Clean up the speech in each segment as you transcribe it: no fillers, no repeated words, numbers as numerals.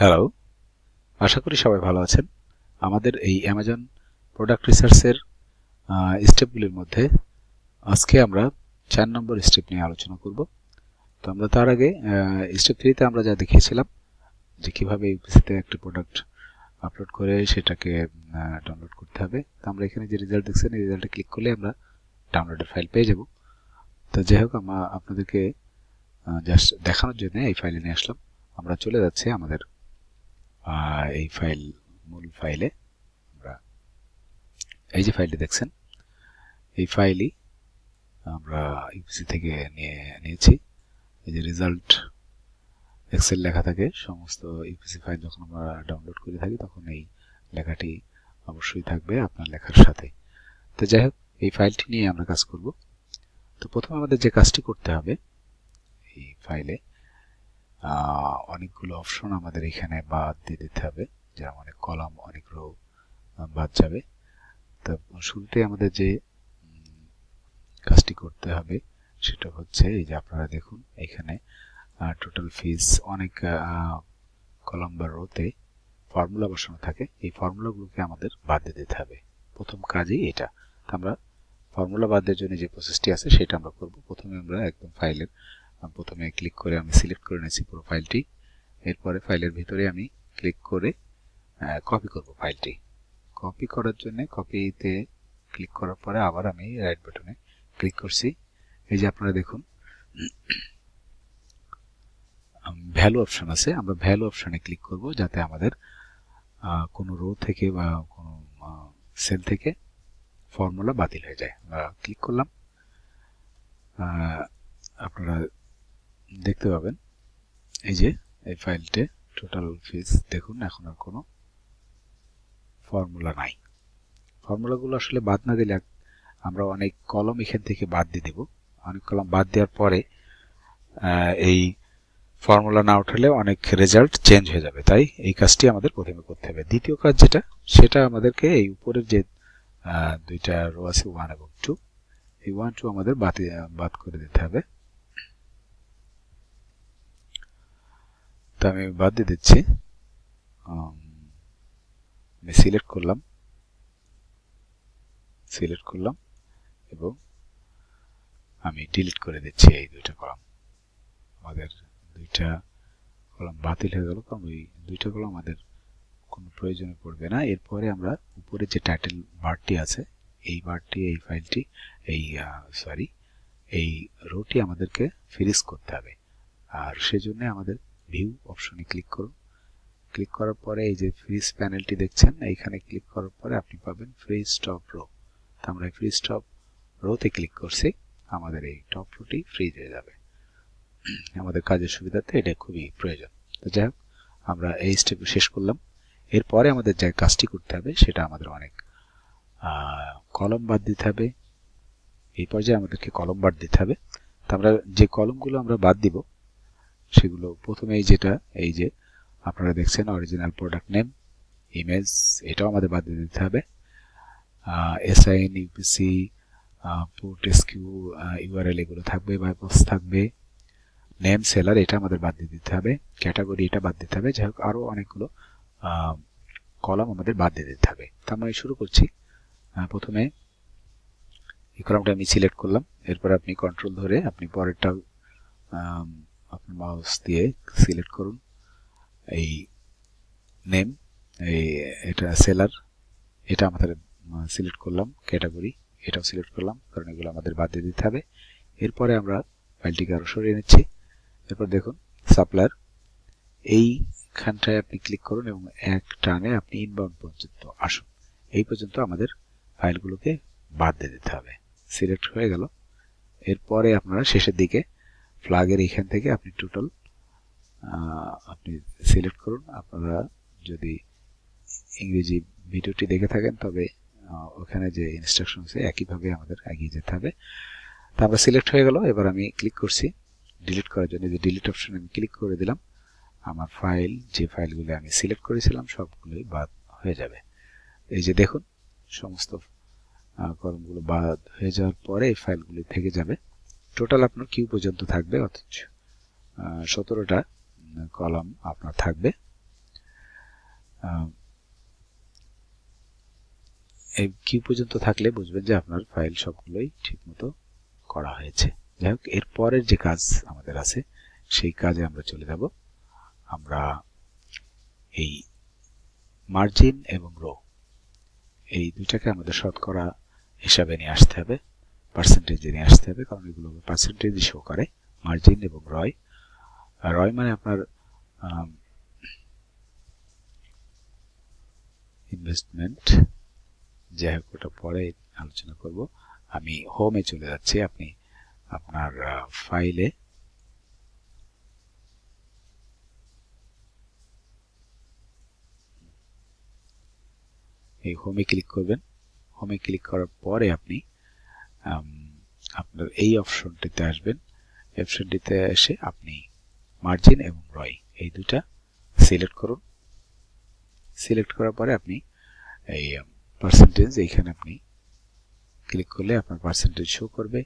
Hello, আশা করি সবাই ভালো আছেন। আমাদের এই অ্যামাজন প্রোডাক্ট রিসার্চের স্টেপগুলির মধ্যে আজকে আমরা 4 নম্বর স্টেপ নিয়ে আলোচনা করব। তো আমরা তার আগে স্টেপ 3 তে আমরা যা দেখিয়েছিলাম যে কিভাবে ইউপিসিতে একটা প্রোডাক্ট আপলোড করে সেটাকে ডাউনলোড করতে হবে। তো আমরা এখানে যে রেজাল্ট দেখছেন এই রেজাল্টে ক্লিক করলে আমরা ডাউনলোডের ফাইল পেয়ে যাব। তো যাই হোক, আমরা আপনাদেরকে জাস্ট দেখানোর জন্য এই ফাইলে নিয়ে আসলাম। আমরা চলে যাচ্ছি আমাদের এই ফাইল মূল ফাইলে। আমরা এই যে ফাইলটি দেখছেন এই ফাইলই আমরা ইউপিসি থেকে নিয়েছি। এই যে রেজাল্ট এক্সেল লেখা থাকে, সমস্ত ইউপিসি ফাইল যখন আমরা ডাউনলোড করে থাকি তখন এই লেখাটি অবশ্যই থাকবে আপনার লেখার সাথে। তো যাই হোক, এই ফাইলটি নিয়ে আমরা কাজ করব। তো প্রথমে আমাদের যে কাজটি করতে হবে, এই ফাইলে অনেকগুলো অপশন আমাদের এখানে বাদ দিয়ে দিতে হবে, যেমন অনেক কলাম অনেক রো বাদ যাবে। তো শুরুতে আমাদের যে কাজটি করতে হবে সেটা হচ্ছে এই যে আপনারা দেখুন এখানে টোটাল ফিস অনেক কলাম বা রোতে ফর্মুলা বসানো থাকে। এই ফর্মুলাগুলোকে আমাদের বাদ দিয়ে দিতে হবে। প্রথম কাজই এটা। আমরা ফর্মুলা বাদ দেওয়ার জন্য যে প্রসেসটি আছে সেটা আমরা করব। প্রথমে আমরা একদম ফাইলের প্রথমে ক্লিক করে আমি সিলেক্ট করে নিয়েছি পুরো ফাইলটি। এরপরে ফাইলের ভিতরে আমি ক্লিক করে কপি করব ফাইলটি। কপি করার জন্য কপিতে ক্লিক করার পরে আবার আমি রাইট বাটনে ক্লিক করছি। এই যে আপনারা দেখুন ভ্যালু অপশন আছে, আমরা ভ্যালু অপশনে ক্লিক করব যাতে আমাদের কোনো রো থেকে বা কোনো সেল থেকে ফর্মুলা বাতিল হয়ে যায়। আমরা ক্লিক করলাম, আপনারা দেখতে পাবেন এই যে এই ফাইলতে টোটাল ফিস দেখুন এখন আর কোনো ফর্মুলা নাই। ফর্মুলাগুলো আসলে বাদ না দিলে আমরা অনেক কলম এখান থেকে বাদ দিয়ে দেব। অনেক কলম বাদ দেওয়ার পরে এই ফর্মুলা না উঠালে অনেক রেজাল্ট চেঞ্জ হয়ে যাবে। তাই এই কাজটি আমাদের প্রথমে করতে হবে। দ্বিতীয় কাজ যেটা, সেটা আমাদেরকে এই উপরের যে দুইটা রো আছে 1 এবং 2, এই 1 2 আমাদের বাদ করে দিতে হবে। তো আমি বাদ দিয়ে দিচ্ছি। আমি সিলেক্ট করলাম এবং আমি ডিলিট করে দিচ্ছি এই দুইটা কলাম। আমাদের দুইটা কলাম বাতিল হয়ে গেল, কারণ ওই দুইটা কলাম আমাদের কোনো প্রয়োজনে পড়বে না। এরপরে আমরা উপরে যে টাইটেল বারটি আছে এই বারটি, এই ফাইলটি, এই রোটি আমাদেরকে ফ্রিজ করতে হবে। আর সেজন্য আমাদের ভিউ অপশনে ক্লিক করুন। ক্লিক করার পরে এই যে ফ্রিজ প্যানেলটি দেখছেন, এইখানে ক্লিক করার পরে আপনি পাবেন ফ্রিজ টপ রো। তো আমরা ফ্রিজ টপ রোতে ক্লিক করছি, আমাদের এই টপ রোটি ফ্রিজ হয়ে যাবে। আমাদের কাজের সুবিধাতে এটা খুবই প্রয়োজন। তো যাই হোক, আমরা এই স্টেপ শেষ করলাম। এরপরে আমাদের যে কাজটি করতে হবে সেটা আমাদের অনেক কলম বাদ দিতে হবে। এই পর্যায়ে আমাদেরকে কলম বাদ দিতে হবে। তো আমরা যে কলমগুলো আমরা বাদ দিব সেগুলো প্রথমেই যেটা, এই যে আপনারা দেখছেন অরিজিনাল প্রোডাক্ট নেম, ইমেজ, এটাও আমাদের বাদ দিয়ে দিতে হবে। SIN, UPC, port, SQ, URL এগুলো থাকবে, বাইপাস থাকবে। নেম, সেলার, এটা আমাদের বাদ দিয়ে দিতে হবে। ক্যাটাগরি এটা বাদ দিতে হবে। যাই হোক, আরও অনেকগুলো কলাম আমাদের বাদ দিয়ে দিতে হবে। তো আমরা শুরু করছি। প্রথমে এই কলামটা আমি সিলেক্ট করলাম। এরপর আপনি কন্ট্রোল ধরে আপনি পরেরটা আপনার মাউস দিয়ে সিলেক্ট করুন। এই নেম, এটা সেলার, এটা আমাদের সিলেক্ট করলাম। ক্যাটাগরি এটাও সিলেক্ট করলাম, কারণ এগুলো আমাদের বাদ দিয়ে দিতে হবে। এরপরে আমরা ফাইলটিকে আরও সরিয়ে নিচ্ছি। এরপর দেখুন সাপ্লায়ার, এইখানটায় আপনি ক্লিক করুন এবং এক টানে আপনি ইনবাউন্ড পর্যন্ত আসুন। এই পর্যন্ত আমাদের ফাইলগুলোকে বাদ দিয়ে দিতে হবে। সিলেক্ট হয়ে গেল। এরপরে আপনারা শেষের দিকে ফ্ল্যাগের এইখান থেকে আপনি টোটাল আপনি সিলেক্ট করুন। আপনারা যদি ইংরেজি ভিডিওটি দেখে থাকেন তবে ওখানে যে ইনস্ট্রাকশন আছে একইভাবে আমাদের এগিয়ে যেতে হবে। তা আমরা সিলেক্ট হয়ে গেল। এবার আমি ক্লিক করছি ডিলিট করার জন্য। যে ডিলিট অপশনে আমি ক্লিক করে দিলাম, আমার ফাইল, যে ফাইলগুলো আমি সিলেক্ট করেছিলাম সবগুলোই বাদ হয়ে যাবে। এই যে দেখুন সমস্ত কলমগুলো বাদ হয়ে যাওয়ার পরে এই ফাইলগুলি থেকে যাবে। টোটাল আপনার কিউ পর্যন্ত থাকবে, অথচ 17টা কলাম আপনার থাকবে। এই কিউ পর্যন্ত থাকলে বুঝবেন যে আপনার ফাইল সবগুলোই ঠিকমতো করা হয়েছে। যাই হোক, এর পরের যে কাজ আমাদের আছে সেই কাজে আমরা চলে যাব। আমরা এই মার্জিন এবং রো এই দুইটাকে আমাদের শতকরা হিসাবে নিয়ে আসতে হবে, পার্সেন্টেজে নিয়ে আসতে হবে, কারণ এগুলো পার্সেন্টেজই শো করে। মার্জিন এবং রয়, রয় মানে আপনার ইনভেস্টমেন্ট, যাই হোক ওটা পরে আলোচনা করব। আমি হোমে চলে যাচ্ছি। আপনি আপনার ফাইলে এই হোমে ক্লিক করবেন। হোমে ক্লিক করার পরে আপনি আপনার এই অপশনটিতে আসবেন। অপশনটিতে এসে আপনি মার্জিন এবং রয় এই দুটা সিলেক্ট করুন। সিলেক্ট করার পরে আপনি এই পার্সেন্টেজ এইখানে আপনি ক্লিক করলে আপনার পার্সেন্টেজ শো করবে।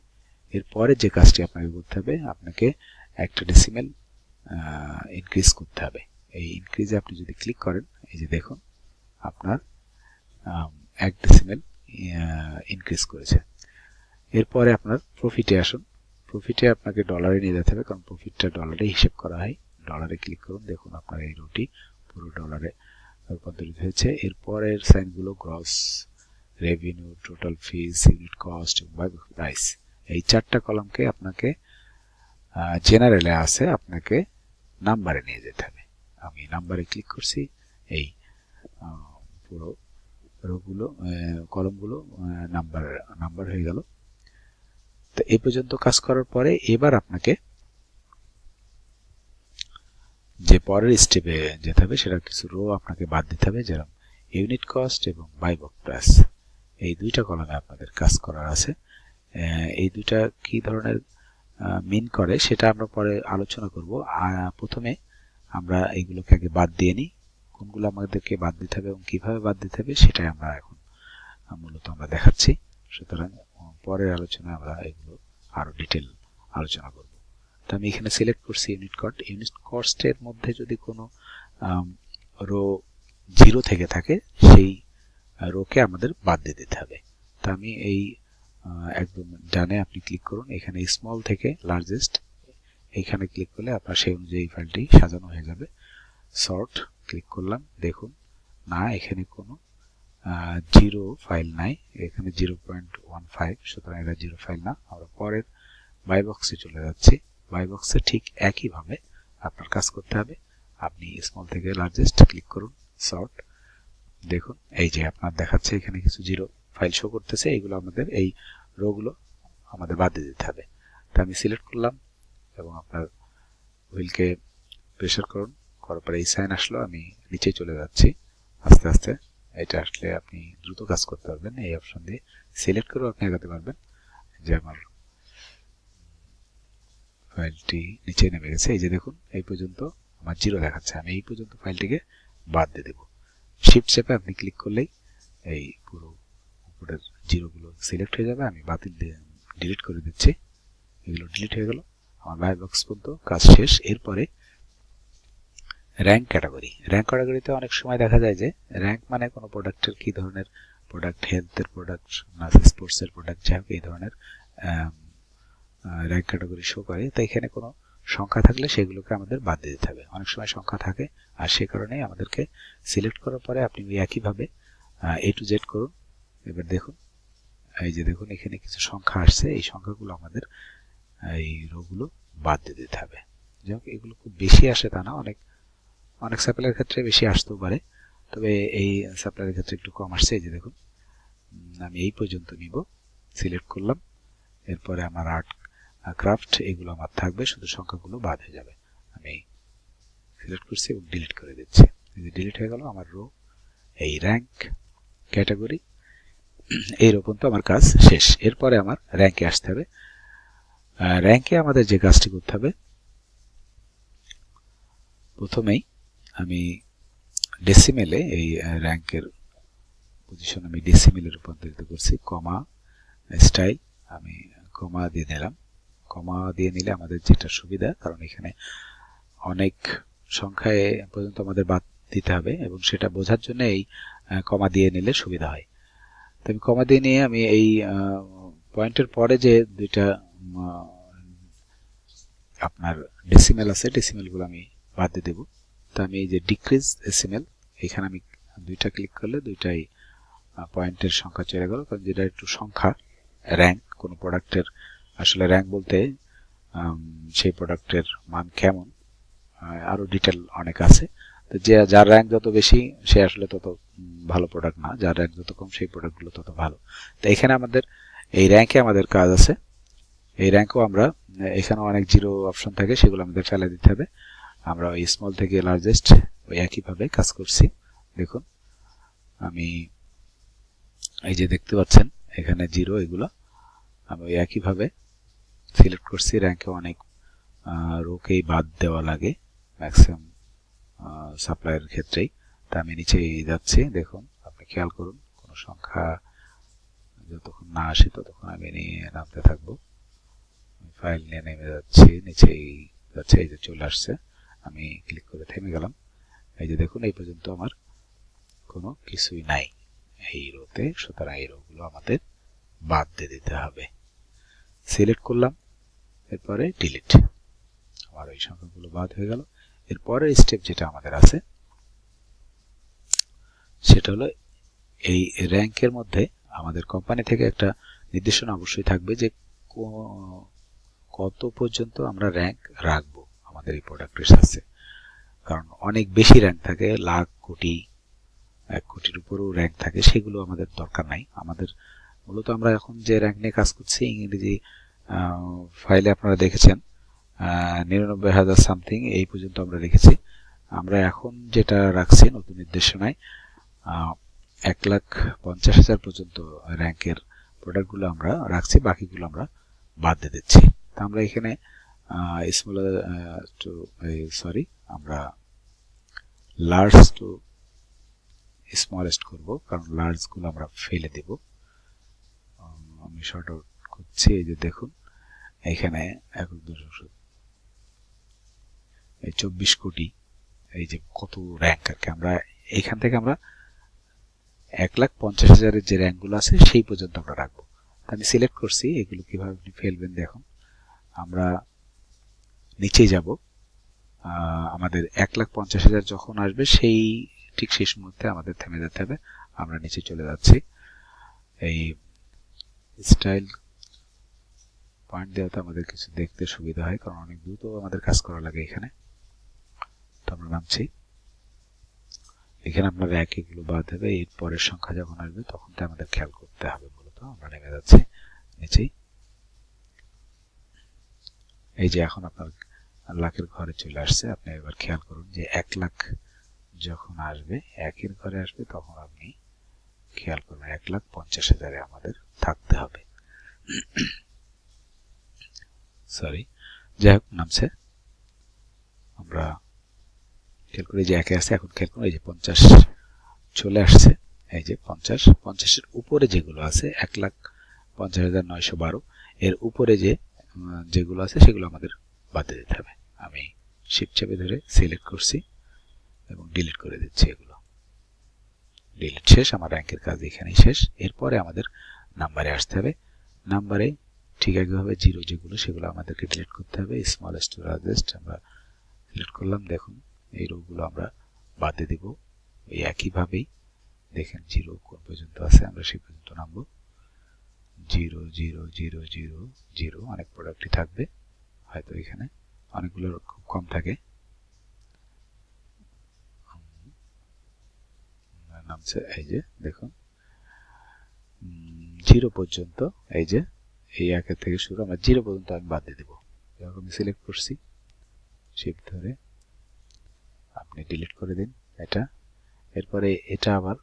এরপরে যে কাজটি আপনাকে করতে হবে, আপনাকে একটা ডেসিমেল ইনক্রিজ করতে হবে। এই ইনক্রিজে আপনি যদি ক্লিক করেন, এই যে দেখুন আপনার 1 ডেসিমেল ইনক্রিজ করেছে। এরপরে আপনার প্রফিটে আসুন। প্রফিটে আপনাকে ডলারে নিয়ে যেতে হবে, কারণ প্রফিটটা ডলারে হিসেব করা হয়। ডলারে ক্লিক করুন, দেখুন আপনার এই রোটি পুরো ডলারে রূপান্তরিত হয়েছে। এরপরের সাইনগুলো gross revenue, total fees, unit cost এবং প্রাইস, এই 4টা কলামকে আপনাকে জেনারেলে আছে আপনাকে নাম্বারে নিয়ে যেতে হবে। আমি নাম্বারে ক্লিক করছি। এই পুরো রোগুলো কলমগুলো নাম্বার হয়ে গেল। তো এই পর্যন্ত কাজ করার পরে এবার আপনাকে যে পরের স্টেপে যেতে হবে, সেটা কিছু রো আপনাকে বাদ দিতে হবে, যেরকম ইউনিট কস্ট এবং বাই বক্স প্রাইস। এই দুইটা কলামে আপনাদের কাজ করার আছে। এই দুইটা কি ধরনের মিন করে সেটা আমরা পরে আলোচনা করব। প্রথমে আমরা এইগুলোকে আগে বাদ দিয়ে নিই। কোনগুলো আমাদেরকে বাদ দিতে হবে এবং কিভাবে বাদ দিতে হবে সেটাই আমরা এখন মূলত আমরা দেখাচ্ছি। সুতরাং পরের আলোচনায় আমরা এগুলো আরো ডিটেল আলোচনা করব। তো আমি এখানে সিলেক্ট করছি ইউনিট কস্ট। ইউনিট কস্টের মধ্যে যদি কোনো রো 0 থেকে থাকে, সেই রোকে আমাদের বাদ দিয়ে দিতে হবে। তো আমি এই একদম ডানে আপনি ক্লিক করুন, এখানে স্মল থেকে লার্জেস্ট এইখানে ক্লিক করলে আপনার সেই অনুযায়ী ফাইলটি সাজানো হয়ে যাবে। সর্ট ক্লিক করলাম, দেখুন না এখানে কোনো 0 ফাইল নাই, এখানে 0.15, সুতরাং এটা 0 ফাইল না। আমরা পরের বাই বক্সে চলে যাচ্ছি। বাই বক্সে ঠিক একইভাবে আপনার কাজ করতে হবে। আপনি স্মল থেকে লার্জেস্ট ক্লিক করুন, সর্ট, দেখুন এই যে আপনার দেখাচ্ছে এখানে কিছু 0 ফাইল শো করতেছে। এগুলো আমাদের এই রোগুলো আমাদের বাদ দিয়ে দিতে হবে। তো আমি সিলেক্ট করলাম এবং আপনার হুইলকে প্রেসার করুন, করার পরে এই সাইন আসলো। আমি নিচে চলে যাচ্ছি আস্তে আস্তে। এটা আসলে আপনি দ্রুত কাজ করতে পারবেন। এই অপশন দিয়ে সিলেক্ট করেও আপনি আগাতে পারবেন। যে আমার ফাইলটি নিচে নেমে গেছে, এই যে দেখুন এই পর্যন্ত আমার 0 দেখাচ্ছে। আমি এই পর্যন্ত ফাইলটিকে বাদ দিয়ে দেব। শিফট চেপে আপনি ক্লিক করলেই এই পুরো উপরের 0গুলো সিলেক্ট হয়ে যাবে। আমি বাতিল দিয়ে ডিলিট করে দিচ্ছি। এগুলো ডিলিট হয়ে গেল। আমার বাই বক্স পর্যন্ত কাজ শেষ। এরপরে র্যাঙ্ক ক্যাটাগরি। র্যাঙ্ক ক্যাটাগরিতে অনেক সময় দেখা যায় যে র্যাঙ্ক মানে কোনো প্রোডাক্টের কি ধরনের প্রোডাক্ট, হেলথের প্রোডাক্ট না স্পোর্টসের প্রোডাক্ট, যাই হোক এই ধরনের র্যাঙ্ক ক্যাটাগরি শো করে। তো এখানে কোনো সংখ্যা থাকলে সেগুলোকে আমাদের বাদ দিয়ে দিতে হবে। অনেক সময় সংখ্যা থাকে, আর সে কারণে আমাদেরকে সিলেক্ট করার পরে আপনি একইভাবে A to Z করুন। এবার দেখুন এই যে দেখুন এখানে কিছু সংখ্যা আসছে। এই সংখ্যাগুলো আমাদের এই রোগুলো বাদ দিয়ে দিতে হবে। যাই হোক এগুলো খুব বেশি আসে তা না, অনেক সাপ্লাইয়ের ক্ষেত্রে বেশি আসতেও পারে, তবে এই সাপ্লাইয়ের ক্ষেত্রে একটু কম আসছে। এই যে দেখুন আমি এই পর্যন্ত নিব, সিলেক্ট করলাম। এরপরে আমার আর্ট ক্রাফট এগুলো আমার থাকবে, শুধু সংখ্যাগুলো বাদ হয়ে যাবে। আমি সিলেক্ট করছি এবং ডিলিট করে দিচ্ছি। ডিলিট হয়ে গেল আমার রো। এই র্যাঙ্ক ক্যাটাগরি এই রকম তো আমার কাজ শেষ। এরপরে আমার র্যাঙ্কে আসতে হবে। র্যাঙ্কে আমাদের যে কাজটি করতে হবে, প্রথমেই আমি ডেসিমেলে এই র্যাঙ্কের পজিশন আমি ডেসিমেলে রূপান্তরিত করছি। কমা স্টাইল আমি কমা দিয়ে নিলাম। কমা দিয়ে নিলে আমাদের যেটা সুবিধা, কারণ এখানে অনেক সংখ্যায় পর্যন্ত আমাদের বাদ দিতে হবে এবং সেটা বোঝার জন্য এই কমা দিয়ে নিলে সুবিধা হয়। তো আমি কমা দিয়ে নিয়ে আমি এই পয়েন্টের পরে যে দুইটা আপনার ডেসিমেল আছে ডেসিমেলগুলো আমি বাদ দিয়ে দেব। তো আমি এই যে ডিক্রিজ ডেসিমেল এখানে আমি দুইটা ক্লিক করলে দুইটাই পয়েন্টের সংখ্যা চলে গেল, কারণ যেটা একটু সংখ্যা র্যাঙ্ক কোনো প্রোডাক্টের আসলে র্যাঙ্ক বলতে সেই প্রোডাক্টের মান কেমন আরো ডিটেল অনেক আছে। তো যে যার র্যাঙ্ক যত বেশি সে আসলে তত ভালো প্রোডাক্ট না, যার র্যাঙ্ক যত কম সেই প্রোডাক্টগুলো তত ভালো। তো এখানে আমাদের এই র্যাঙ্কে আমাদের কাজ আছে। এই র্যাঙ্কও আমরা এখানেও অনেক জিরো অপশন থাকে, সেগুলো আমাদের ফেলে দিতে হবে। আমরা ওই স্মল থেকে লার্জেস্ট ওই একইভাবে কাজ করছি। দেখুন আমি এই যে দেখতে পাচ্ছেন এখানে জিরো, এগুলো আমি ওই একইভাবে সিলেক্ট করছি। র্যাঙ্কে অনেক রোকেই বাদ দেওয়া লাগে ম্যাক্সিমাম সাপ্লাইয়ের ক্ষেত্রেই। তা আমি নিচে যাচ্ছি, দেখুন আপনি খেয়াল করুন কোনো সংখ্যা যতক্ষণ না আসে ততক্ষণ আমি নিয়ে নামতে থাকবো। ফাইল নিয়ে নেমে যাচ্ছি, নিচেই যাচ্ছে, এই যে চলে আসছে, আমি ক্লিক করে থেমে গেলাম। এই যে দেখুন এই পর্যন্ত আমার কোনো কিছুই নাই এই রোতে, সুতরাং এই রোগুলো আমাদের বাদ দিয়ে দিতে হবে। সিলেক্ট করলাম, এরপরে ডিলিট, আমার ওই সংখ্যাগুলো বাদ হয়ে গেল। এরপরে স্টেপ যেটা আমাদের আছে সেটা হলো এই র্যাঙ্কের মধ্যে আমাদের কোম্পানি থেকে একটা নির্দেশনা অবশ্যই থাকবে যে কত পর্যন্ত আমরা র্যাঙ্ক রাখবো আমাদের এই প্রোডাক্টের সাথে। কারণ অনেক বেশি র্যাঙ্ক থাকে, লাখ কোটি 1 কোটির উপরেও র্যাঙ্ক থাকে, সেগুলো আমাদের দরকার নাই। আমাদের মূলত আমরা এখন যে র্যাঙ্ক নিয়ে কাজ করছি ইংরেজি ফাইলে আপনারা দেখেছেন 99,000 সামথিং এই পর্যন্ত আমরা রেখেছি। আমরা এখন যেটা রাখছি নতুন নির্দেশনায় 1,50,000 পর্যন্ত র্যাঙ্কের প্রোডাক্টগুলো আমরা রাখছি, বাকিগুলো আমরা বাদ দিয়ে দিচ্ছি। তো আমরা এখানে আমরা লার্জ টু স্মলেস্ট করব, কারণ লার্জগুলো আমরা ফেলে দেব। আমি শর্ট আউট করছি, এই যে দেখুন এখানে 24 কোটি, এই যে কত র্যাঙ্ক আর কি। আমরা এখান থেকে আমরা 1,50,000 যে র্যাঙ্কগুলো আছে সেই পর্যন্ত আমরা রাখবো। আমি সিলেক্ট করছি, এগুলো কিভাবে আপনি ফেলবেন দেখুন। আমরা নিচে যাব, আমাদের 1,50,000 যখন আসবে সেই ঠিক শেষ মুহূর্তে আমাদের থেমে যেতে হবে। আমরা নিচে চলে যাচ্ছি, এই স্টাইল পয়েন্ট দেওয়াতে আমাদের কিছু দেখতে সুবিধা হয়, কারণ অনেক দ্রুত আমাদের কাজ করা লাগে এখানে। তো আমরা নামছি, এখানে আপনার র্যাঙ্ক এগুলো বাদ হবে। এর পরের সংখ্যা যখন আসবে তখন তো আমাদের খেয়াল করতে হবে। মূলত আমরা নেমে যাচ্ছি নিচেই, এই যে এখন আপনার লাখের ঘরে চলে আসছে। আপনি এবার খেয়াল করুন যে 1 লাখ যখন আসবে, একের ঘরে আসবে, তখন আপনি খেয়াল করবেন 1,50,000 আমাদের থাকতে হবে। সরি, যাই হোক নামছে। আমরা খেয়াল করি যে একে আসছে, এখন খেয়াল করুন এই যে 50 চলে আসছে। এই যে 50-50-এর উপরে যেগুলো আছে 1,50,912 এর উপরে যেগুলো আছে সেগুলো আমাদের বাদ দিয়ে দিতে হবে। আমি শিফট চেপে ধরে সিলেক্ট করছি এবং ডিলিট করে দিচ্ছি। এগুলো ডিলিট শেষ, আমার র্যাঙ্কের কাজ এখানেই শেষ। এরপরে আমাদের নাম্বারে আসতে হবে। নাম্বারে ঠিক একইভাবে জিরো যেগুলো সেগুলো আমাদেরকে ডিলিট করতে হবে। স্মলেস্ট টু লার্জেস্ট আমরা সিলেক্ট করলাম। দেখুন এই রোগুলো আমরা বাদ দিয়ে দিব। এই একইভাবেই দেখেন জিরো কোন পর্যন্ত আছে, আমরা সেই পর্যন্ত নামবো। 0 0 0 0 0 অনেক প্রোডাক্টই থাকবে, হয়তো এখানে অনেকগুলো খুব কম থাকে। নামছে, এই যে দেখুন 0 পর্যন্ত, এই যে এই একের থেকে শুরু, আমরা 0 পর্যন্ত আমি বাদ দিয়ে দেবো। এরকম সিলেক্ট করছি, শিফট ধরে আপনি ডিলিট করে দিন এটা। এরপরে এটা আবার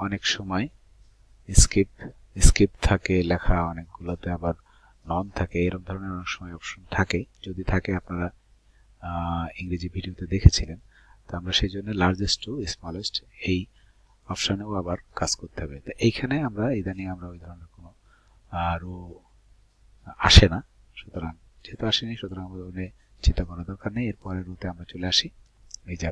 অনেক সময় স্কিপ থাকে লেখা, অনেকগুলোতে আবার নন থাকে, এরকম ধরনের অনেক সময় অপশন থাকে। যদি থাকে আপনারা ইংরেজি ভিডিওতে দেখেছিলেন। তো আমরা সেই জন্য লার্জেস্ট টু স্মলেস্ট এই অপশনেও আবার কাজ করতে হবে। তো এইখানে আমরা ইদানিং আমরা ওই ধরনের কোনো রো আসে না, সুতরাং যেহেতু আসেনি সুতরাং আমাদের চিন্তা করার দরকার নেই। এরপরে রোতে আমরা চলে আসি। এই যে